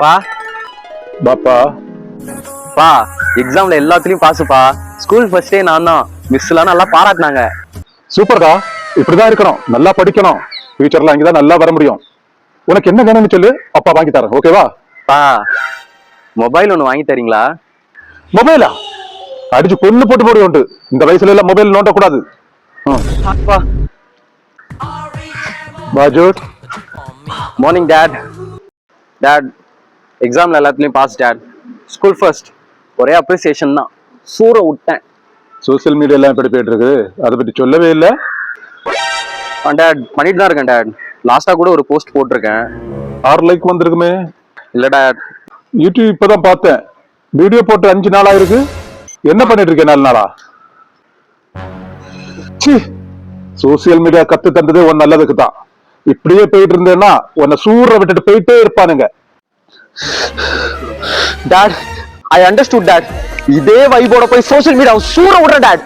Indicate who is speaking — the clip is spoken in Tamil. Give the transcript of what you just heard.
Speaker 1: பா
Speaker 2: பாப்பா
Speaker 1: பா எக்ஸாம்ல எல்லாத்துலயும் பாசுப்பா. ஸ்கூல் ஃபர்ஸ்டே நான் தான். மிஸ் எல்லாம் நல்லா பாராட்டினாங்க.
Speaker 2: சூப்பர்டா. இப்படிதான் இருக்கணும், நல்லா படிக்கணும். ஃபியூச்சர்ல அங்கதான் நல்லா வர முடியும். உனக்கு என்ன வேணும்னு சொல்லு, அப்பா வாங்கி தரேன். ஓகேவா?
Speaker 1: பா மொபைல் ஒன்று வாங்கி தரீங்களா?
Speaker 2: மொபைலா? அடிச்சு பொண்ணு போட்டு போடு உண்டு. இந்த வயசுல எல்லாம் மொபைல் நோண்டக்கூடாது.
Speaker 1: பா
Speaker 2: பாஜூட்
Speaker 1: மார்னிங் டேட். டேட் எக்ஸாம்ல எல்லாத்துலயும் பாஸ் டேட். School first. ஒரே அப்ரிசியேஷன் தான். சூற விட்டேன்.
Speaker 2: சோசியல் மீடியா எல்லாம் எப்படி போயிட்டு இருக்குது, அதை பத்தி சொல்லவே இல்லை.
Speaker 1: டேட் பண்ணிட்டு தான் இருக்கேன் டேட். லாஸ்டா கூட ஒரு போஸ்ட் போட்டிருக்கேன்.
Speaker 2: 6 லைக் வந்திருக்குமே.
Speaker 1: இல்ல டேட்.
Speaker 2: யூடியூப் இப்பதான் பார்த்தேன். வீடியோ போட்டு 5 நாளா இருக்கு. என்ன பண்ணிட்டு இருக்கேன் 4 நாளா? சோசியல் மீடியா கத்து தந்ததே உன் நல்லதுக்கு தான். இப்படியே போயிட்டு இருந்தேன்னா உன்னை சூற விட்டுட்டு போயிட்டே இருப்பானுங்க.
Speaker 1: Dot I understood dot. இதே வைபோட போய் சோசியல் மீடியா சூற விடுறேன் டாட்.